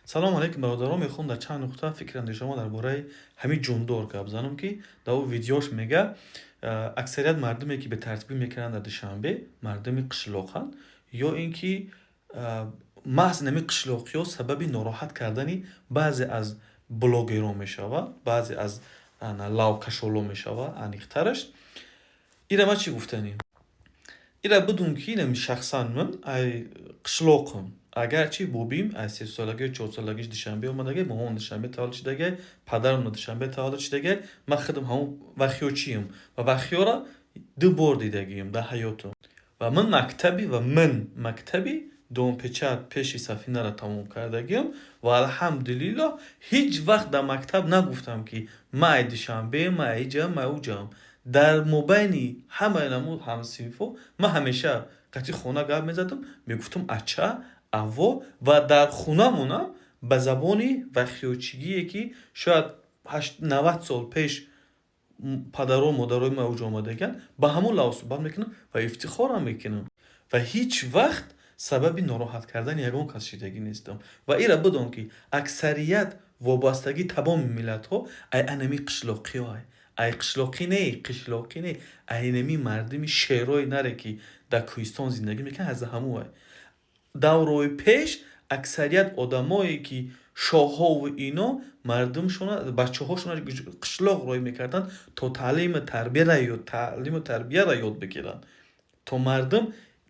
салом алейкум бародарон, мехоҳам дар чанд нуқта фикри шумо дар бораи ҳамин ҷондор гап занам, ки дар ӯ видеош мега аксарият мардуме ки бетартибӣ мекунанд дар душанбе мардуми қишлоқанд ё ин ки маҳз ин ҳамин қишлоқиҳо сабаби нороҳат кардани баъзе аз блогерҳо мешавад, баъзе аз лавкашоло мешавад. Аниқтараш ира ман чӣ гуфтанӣ? Ира бидун ки инами шахсан ман ай қишлоқам агарчи бобим аз 3 солаги 4 солагиш душанбе омадаги, мамон душанбе таваллуд шидаги, падарам душанбе таваллуд шидаги, ман худам ҳамон вахиёчиям ва вахиёра ду бор дидагиям дар ҳаётам. Ва ман мактаби домпечат пеши сафинара тамом кардагиям ва алҳамдулиллоҳ ҳеҷ вақт дар мактаб нагуфтам ки ман ай душанбе, ман ай иҷам, ман ай уҷам. дар мобайни ҳамаи намо ҳамсинфҳо ман ҳамеша қати хона гап мезадам, мегуфтам ача, аво ва дар хунамонам ба забони вахиёчигие ки шояд 90 сол пеш падаро модарои ман уҷ омадаган, ба ҳамон лав суҳбат мекунам ва ифтихорам мекунам ва ҳеҷ вақт сабаби нороҳат кардани ягон кас шидагӣ нестам. Ва ира бидон ки аксарият вобастагии тамоми миллатҳо ай анами қишлоқиҳо ай қишлоқӣ не ай нами мардуми шерои наре ки дар кӯҳистон зиндагӣ мекунад аз ҳаму ай. Даврои пеш аксарият одамое ки шоҳҳову ино мардумшона бачаҳошона қишлоқ роҳӣ мекарданд то таълиму тарбияро ёд бигиранд, то мардум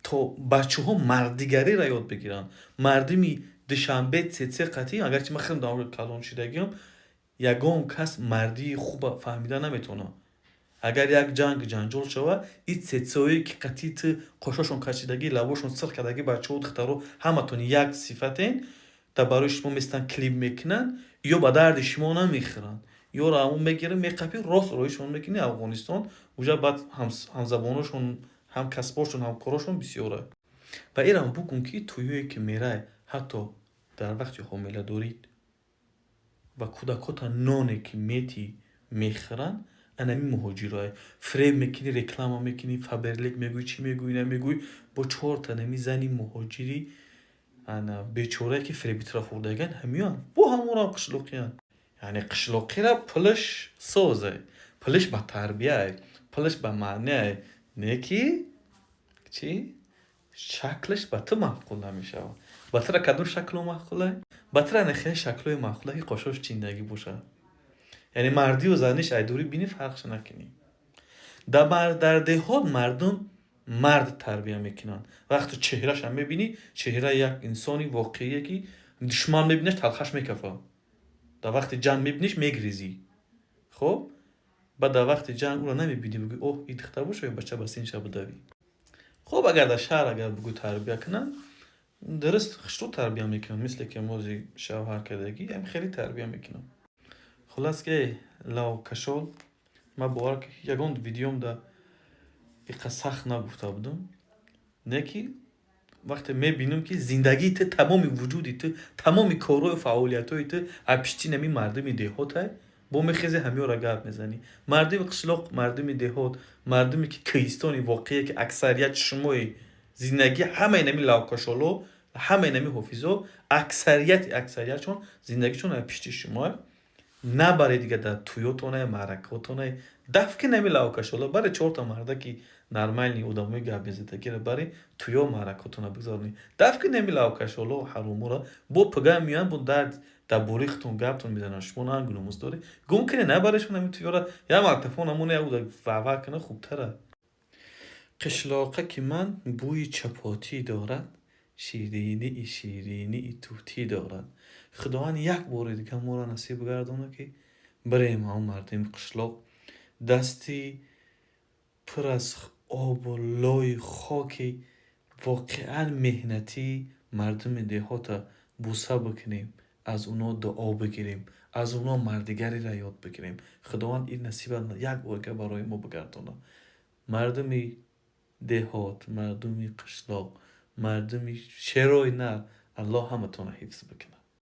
то бачаҳо мардигариро ёд бигиранд. Мардуми душанбе цеце қатӣ агарчи ман хеле дар мавриди калон шидагиам, ягон кас мардии хуба фаҳмида наметавонад. Агар як ҷанҷол шава, ин цецаое ки қатӣ ту қошашон кашидагӣ, лабошон сиқ кардаги бачаҳо духтаро ҳаматон як сифатен, дар барои шумо местан клип мекунанд ё ба дарди шумо намехӯранд. Ёро ҳамон мегирӣ меқапӣ рост роҳишон мекунӣ Афғонистон, уҷа баъд ҳамзабоношон, ҳамкасбошон, ҳамкорошон бисёра. Ва ирам бигӯм ки туёе ки мерай ҳатто дар вақти ҳомиладорӣ ва кӯдакота ноне ки метӣ мехӯранд, анами муҳоҷирое фреб мекунӣ, реклама мекунӣ, фаберлик мегӯй, чӣ мегӯй, намегӯй, бо 4 та нами зани муҳоҷири бечорае ки фребитра хӯрдаган ҳамиён бо ҳамонам қишлоқиянд. Яъне қишлоқира пулаш созе, пулаш ба тарбияй, пулаш ба маънае, не ки чӣ шаклаш ба ту маҳқул намешавад. Батра кадом шакло маҳқулай? Батра ана хеле шаклои маҳқулай ки қошош чиндагӣ бошад. Яъне мардию заниш ай дурӣ бинӣ фарқш накунӣ. Дар деҳот мардум мард тарбия мекунанд. Вақте чеҳраша мебинӣ, чеҳраи як инсони воқеие ки душман мебинаш талхаш мекафад. Дар вақти ҷанг мебиниш мегрезӣ. Хоб баъд дар вақти ҷанг ӯро намебинӣ бигӯӣ оҳ ин духтар бошад ё бача ба синша будавӣ. Хоб агар дар шаҳр агар бигӯ тарбия кунанд, дуруст хушрӯ тарбия мекунанд, мисле ки мози шавҳар кардагӣ ҳам хеле тарбия мекунанд. Хулас ки лавкашол ман бовар ки ягон видеом да иқа сахт нагуфта будам. Не ки вақте мебинам ки зиндагии ту, тамоми вуҷуди ту, тамоми корҳою фаъолиятҳои ту аз пишти нами мардуми деҳотай, бо мехезӣ ҳамиёра гап мезанӣ. Мардуми қишлоқ, мардуми деҳот, мардуме ки кӯҳистони воқеие ки аксарият шумои зиндагӣ ҳамаи нами лавкашоло, ҳамаи нами ҳофизо, аксариятшон зиндагишон аз пишти шумо. Набаред дига дар туётонай, маъракотонай, дафки нами лавкашола баре 4 та марда ки нормални одамои гап мезадагиро баре туё маъракотона бигзаронӣ. Дафки нами лавкашоло ҳаромора бо пуга меоянд бо дар борихтон гаптон мезананд. Шумо нанг номус доред. Гум кине набарешон ҳами туёра як мактафон ҳамон як ваъва кунад хубтара. Қишлоқа ки ман бӯи чапотӣ дорад, ширинии тӯтӣ дорад. Худованд як бори дига моро насиб гардонад ки бирем ҳамон мардуми қишлоқ дасти пур аз обу лои хоки воқеан меҳнатии мардуми деҳота буса бикунем, аз онҳо дуо бигирем, аз онҳо мардигариро ёд бигирем. Худованд ин насиба як борга барои мо бигардонад. Мардуми деҳот, мардуми қишлоқ, мардуми шерои нар, Аллоҳ ҳаматонро ҳифз бикунад.